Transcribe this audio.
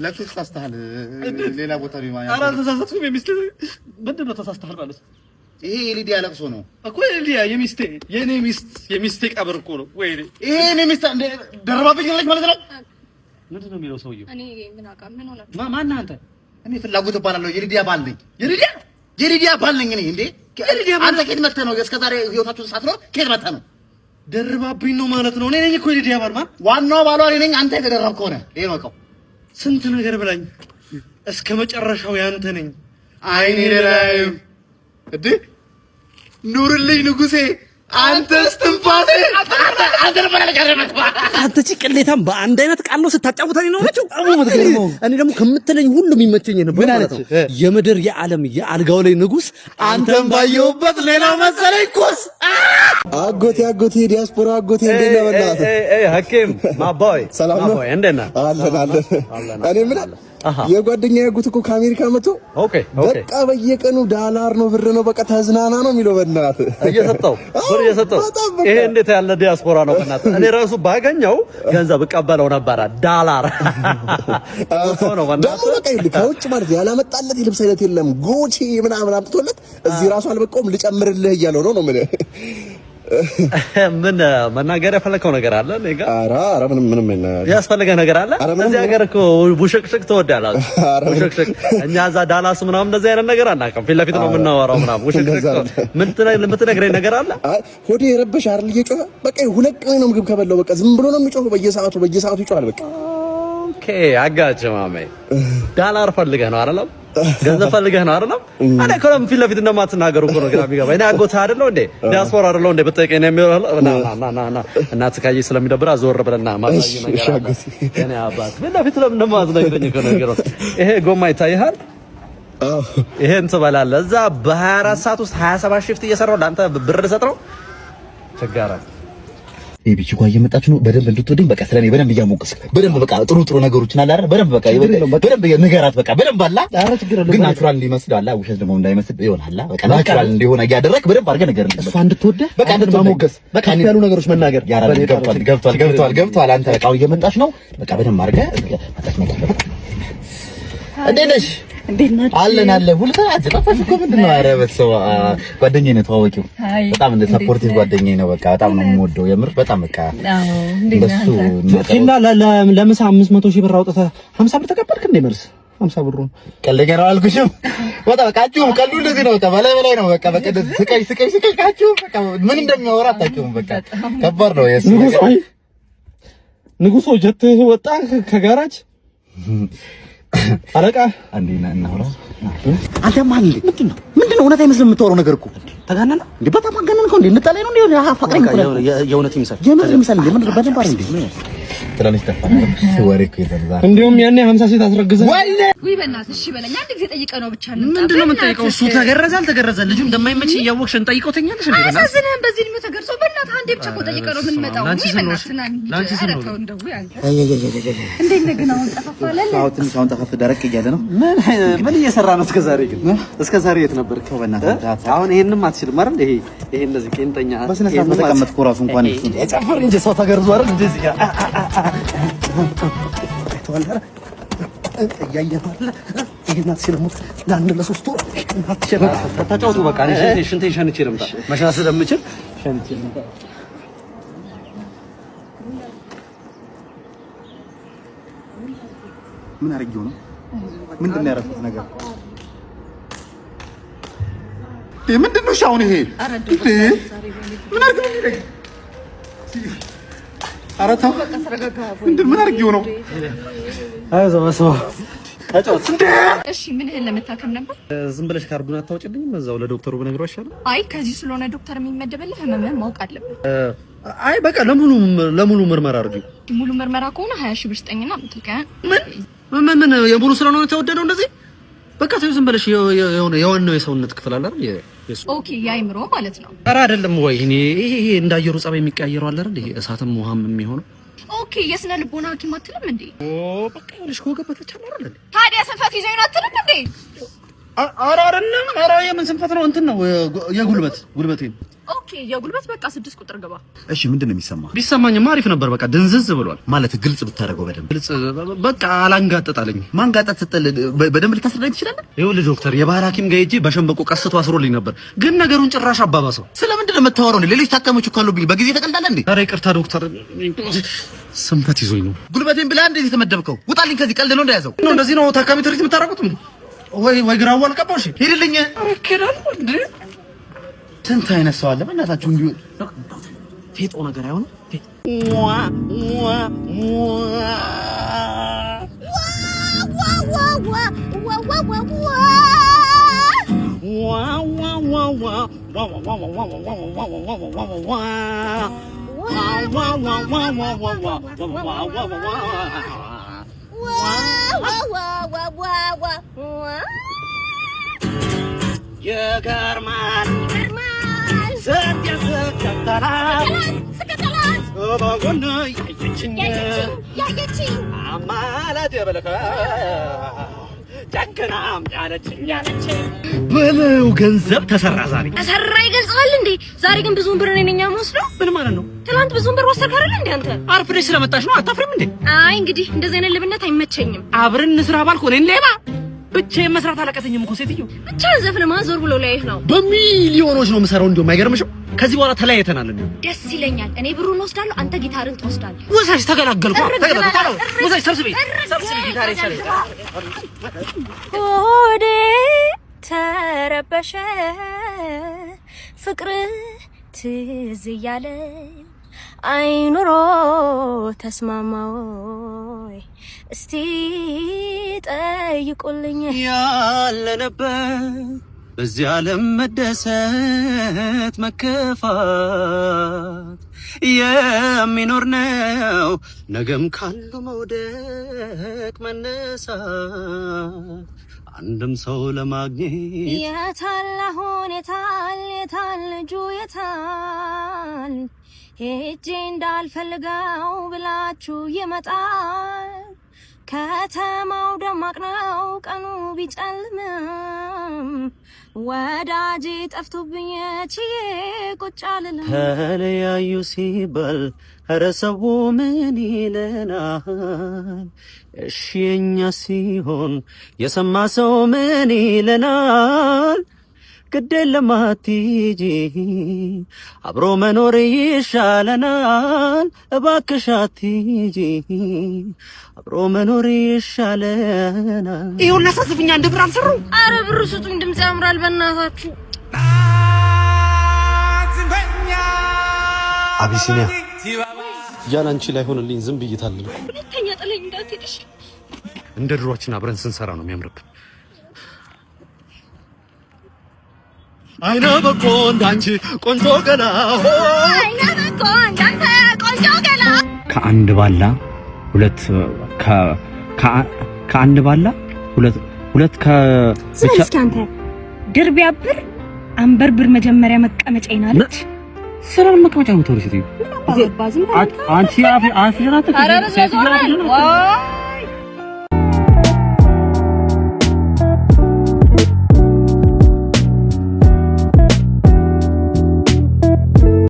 ለክስ ታስተሃል ሌላ ቦታ ቢማያ አራ ተሳሳትኩ የሚስት ምንድነው ተሳስተሃል ማለት ይሄ የሊዲያ ለቅሶ ነው እኮ የሊዲያ የሚስቴ የኔ የሚስቴ ቀብር እኮ ነው ወይ ይሄ የኔ ሚስት ደረባብኝ ማለት ነው ምንድነው የሚለው ሰውዬው እኔ ምን አውቃ ምን ሆነ ማን አንተ እኔ ፍላጎት እባላለሁ የሊዲያ ባል ነኝ የሊዲያ ባል ነኝ እኔ እንዴ አንተ ከየት መጥተህ ነው እስከዛሬ ህይወታችሁን ሳትኖር ከየት መጥተህ ነው ደርባብኝ ነው ማለት ነው እኔ ነኝ እኮ የሊዲያ ባል ማን ዋናው ባሏ እኔ ነኝ አንተ የተደረብከው ሆነ ይሄ ነው ስንት ነገር ብላኝ እስከ መጨረሻው ያንተ ነኝ አይኔ ላይ እዴ ኑርልኝ ንጉሴ አንተ እስትንፋሴ አንተ አንተ ጭቅሌታም በአንድ አይነት ቃል ነው ስታጫውተኝ ነው ማለት ነው። እኔ ደግሞ ከምትለኝ ሁሉ የሚመቸኝ ነው ማለት ነው። የምድር የዓለም የአልጋው ላይ ንጉስ አንተም ባየውበት ሌላው መሰለኝ ኩስ አጎቴ ዲያስፖራ አጎቴ እንዴት ነው በእናትህ? ሐኪም ማባይ ሰላም ነው እንዴት ነህ? አለን እኔ ምን የጓደኛዬ አጎት እኮ ከአሜሪካ መጥቶ በቃ በየቀኑ ዳላር ነው ብር ነው በቃ ተዝናና ነው የሚለው በእናትህ እየሰጠው ይሄ እንዴት ያለ ዲያስፖራ ነው በእናትህ እኔ ራሱ ባገኘው ገንዘብ እቀበለው ነበር ዳላር ነው ደግሞ በቃ ከውጭ ማለት ያላመጣለት የልብስ አይነት የለም ጉቺ ምናምን አምጥቶለት እዚህ ራሱ አልበቃውም ልጨምርልህ እያለው ነው ምን ምን መናገር የፈለከው ነገር አለ ለጋ ኧረ ምንም ያስፈልገ ነገር አለ እዚህ ሀገር እኮ ቡሽክሽክ ተወዳላችሁ ቡሽክሽክ እኛ እዛ ዳላስ ምናምን እንደዚህ አይነት ነገር አናውቅም ፊት ለፊት ነው የምናወራው ምናምን ቡሽክሽክ ምን ትነግረኝ ነገር አለ ሆዴ ረበሽ አይደል እየጮኸ በቃ ሁለት ቀን ነው ምግብ ከበላው በቃ ዝም ብሎ ነው የሚጮኸው በየሰዓቱ ይጮሃል በቃ ኦኬ አጋጭ ማሜ ዳላር ፈልገህ ነው አይደለም ገንዘብ ፈልገህ ነው አይደለም አለ ኮለም ፊት ለፊት እንደማትናገሩ እኮ ነው ግራ ቢገባ እኔ አጎትህ አይደለው እንዴ ዲያስፖራ አይደለው እንዴ በጠይቀኝ ነው የሚለው ና እናትህ ካየህ ስለሚደብር አዞር ብለና ማሳይ ነገር አለ እኔ አባት ፊት ለፊት ለምን እንደማትነግረኝ እኮ ነው ነገር ይሄ ጎማ ይታይሃል ይሄን ትበላለህ እዛ በ24 ሰዓት ውስጥ 27 shift እየሰራው ለአንተ ብር ልሰጥ ነው ቸጋራ ቢቺ ጓ እየመጣች ነው በደንብ እንድትወደኝ በቃ ስለኔ በደንብ እያሞቀስክ በደንብ በቃ ጥሩ ነገሮችን አለ አይደል በደንብ በቃ በደንብ ንገራት በቃ በደንብ አላ ግን ናቹራል እንዲመስል አላ ውሸት ደግሞ እንዳይመስል ይሆናል በቃ ናቹራል እንዲሆን እያደረክ በደንብ አድርገህ ነገር እሷ እንድትወደህ በቃ እንድትማሞገስ በቃ ያሉ ነገሮች መናገር ገብቷል አንተ በቃ እየመጣች ነው በቃ በደንብ አድርገህ እንዴት ነሽ አለን ሁለታችን ጠፋሽ እኮ ምንድን ነው? ኧረ በሰው ጓደኛዬ ነው ተዋወቂው። በጣም እንደ ሰፖርቲቭ ጓደኛዬ ነው። በቃ በጣም ነው የምወደው የምር በጣም በቃ እንደሱ ፊና ለምሳ 500 ሺህ ብር አውጥተህ 50 ብር ተቀበልክ እንደ መልስ 50 ብሩን ቀልደኛ ነው አልኩሽም። በቃ ቀልዱ እንደዚህ ነው። በቃ በላይ ነው። በቃ ስቀይ ካችሁ በቃ ምን እንደሚያወራ አታውቂውም። በቃ ከባድ ነው የሱ ንጉሶ ጀት ወጣ ከጋራጅ አለቃ አንዴና እናውራ አንተ ማን ምንድነው እውነት አይመስልም የምታወራው ነገር እኮ ተጋነነ እንዴ በጣም አጋነንከ እንዴ እንጣላይ ነው እንዴ አፋቅረኝ እኮ የእውነት ይመስል እንዴ ምንድነው በደንብ አይደል እንዴ ትላለች ተፋ ወሬ እኮ ይደረዛ እንዴውም ያኔ 50 ሴት አስረግዘ ወይ በእናትህ እሺ በለኝ አንድ ጊዜ ጠይቀህ ነው ብቻ ነው ምንድነው የምንጠይቀው እሱ ተገረዘ አልተገረዘ ልጁ እንደማይመች እያወቅሽ እንጠይቀው ተኛለሽ እንዴ በእናትህ አሳዝነን በዚህ ልጅ ተገርሶ በእናትህ አንዴ ብቻ እኮ ጠይቀህ ነው የምንመጣው ወይ በእናትህ ላንቺ ነው እንደው ያንተ እንዴ ነገና አሁን ጠፋፋለን አሁን ጠፋፍ ደረቅ እያለ ነው ምን እየሰራ ነው እስከዛሬ የት ነበርክ በእናትህ አሁን ይሄንንም አትችልም አይደል ይሄ እንደዚህ ቄንጠኛ በስነ ስርዓት ተቀመጥኩ ራሱ እንኳን የጨፈር እንጂ ሰው ተገርዞ አይደል እንደዚህ ጋር ተወልደ እያየኸዋል ይሄን አትችልም ለአንድ ለሶስት ወር አትችልም ተጫወቱ በቃ እኔ ሽንቴን ሸንቼ ልምጣ መሽናት ስለምችል ሸንቼ ልምጣ ምን አርጊው ነው ምንድነው ያረፈው ነገር ምንድነው ሻውን ይሄ ምን አርጊው ነው አራታው ምን አርጊው ነው አይዞህ መስማ አጫውት እሺ ምን ይሄን ለመታከም ነበር ዝም ብለሽ ካርዱን አታውጭልኝም እዛው ለዶክተሩ ብነግረው አይሻልም አይ ከዚህ ስለሆነ ዶክተር የሚመደበልህ ህመምህን ማወቅ አለብን አይ በቃ ለሙሉ ምርመራ አድርጊው ሙሉ ምርመራ ከሆነ 20 ሺህ ብር ስጠኝና ምትከን ምን የሙሉ ስለሆነ ተወደደው እንደዚህ በቃ ተይው ዝም ብለሽ የዋናው የሰውነት ክፍል አለ አይደል ኦኬ ያይምሮ ማለት ነው ኧረ አይደለም ወይ ይሄ እንዳየሩ ጸባይ የሚቀያየረው አለ አይደል እሳትም ውሃም የሚሆነው ኦኬ የስነ ልቦና ሐኪም አትልም እንዴ? በቃ ይኸውልሽ ከወገበተች አይደል? ታዲያ ስንፈት ይዘኝ ነው አትልም እንዴ? ኧረ አይደለም። ኧረ የምን ስንፈት ነው? እንትን ነው ጉልበቴን። ኦኬ የጉልበት በቃ 6 ቁጥር ግባ። እሺ ምንድን ነው የሚሰማህ? ቢሰማኝማ አሪፍ ነበር። በቃ ድንዝዝ ብሏል ማለት ግልጽ ብታደርገው በደንብ ግልጽ። በቃ አላንጋጠጣለኝ። ማንጋጠጥ ስትል በደንብ ልታስረዳኝ ትችላለህ? ይኸውልህ ዶክተር የባህል ሐኪም ጋር ሄጄ በሸንበቆ ቀስቶ አስሮልኝ ነበር፣ ግን ነገሩን ጭራሽ አባባሰው። ስለምንድን ነው የምታወራው? ሌሎች ታካሚዎች እኮ አሉብኝ። በጊዜ ተቀልዳለህ እንዴ? ኧረ ይቅርታ ዶክተር፣ ስንፈት ይዞኝ ነው። ጉልበቴን ብላ እንዴት የተመደብከው? ውጣልኝ ከዚህ። ቀልድ ነው እንደያዘው ነው። እንደዚህ ነው ታካሚ ትሪት የምታደርጉት? ወይ ግራው አልቀባው። እሺ ሄድልኝ። እከዳለሁ እንዴ? ስንት አይነት ሰው አለ በእናታችሁ። እንዲሁ ፌጦ ነገር አይሆንም። የገርማል ስከተላት በጎን ያየችኝ አማላት የበለከ ጨክናም ያለችኝ በለው ገንዘብ ተሰራ። ዛሬ ተሰራ ይገልጻል እንዴ? ዛሬ ግን ብዙ ብር ነኝ የምወስደው። ምን ማለት ነው? ትናንት ብዙ ብር ወሰድክ አይደል እንዴ አንተ? አርፍደሽ ስለመጣሽ ነው። አታፍሪም እንዴ? አይ እንግዲህ እንደዚህ አይነት ልብነት አይመቸኝም። አብረን እንስራ ባልኩ እኔን ሌባ ብቻዬን መስራት አላቀተኝም እኮ ሴትዮ። ብቻህን ዘፍነህ ማዞር ብሎ ላይህ ነው። በሚሊዮኖች ነው የምሰራው። እንደውም አይገርምሽም? ከዚህ በኋላ ተለያይተናል። ደስ ይለኛል። እኔ ብሩን ወስዳለሁ፣ አንተ ጊታርን ትወስዳለህ። ወሳሽ ተገላገልኩ። ወሳሽ ሰብስቤ ጊታሬ ይሻለኝ። ሆዴ ተረበሸ ፍቅር ትዝ እያለ አይኑሮ ተስማማዎይ እስቲ ጠይቁልኝ። ያለነበት በዚህ ዓለም መደሰት መከፋት የሚኖር ነው። ነገም ካለው መውደቅ መነሳት አንድም ሰው ለማግኘት የታል አሁን የታል ልጁ የታል ሄጄ እንዳልፈልገው ብላችሁ ይመጣል። ከተማው ደማቅ ነው ቀኑ ቢጨልምም ወዳጄ ጠፍቶብኝ ችዬ ቁጭ አልልም። ተለያዩ ሲባል ኧረ ሰው ምን ይለናል? እሺ የኛ ሲሆን የሰማ ሰው ምን ይለናል? ግዴለም አትሂጂ አብሮ መኖር ይሻለናል። እባክሽ አትሂጂ አብሮ መኖር ይሻለናል። ይሁን ለሳስፍኛ እንደ ብር አልሰሩ። አረ ብር ስጡኝ፣ ድምጽ ያምራል በእናታችሁ። አቢሲኒያ ያላንቺ ላይ ሆነልኝ ዝም ብይታለሁ። ሁለተኛ ጥለኝ እንዳትሄድሽ። እንደ ድሮአችን አብረን ስንሰራ ነው የሚያምርብን። አይነ በቆ እንዳንቺ ቆንጆ ገላ አይነ በቆ እንዳንተ ቆንጆ ገላ ከአንድ ባላ ሁለት ከአንድ ባላ ሁለት እስኪ አንተ ድር ቢያብር አንበርብር መጀመሪያ መቀመጫ ይናለች። ስራ መቀመጫ ነው ተወርሽ። አንቺ አፍ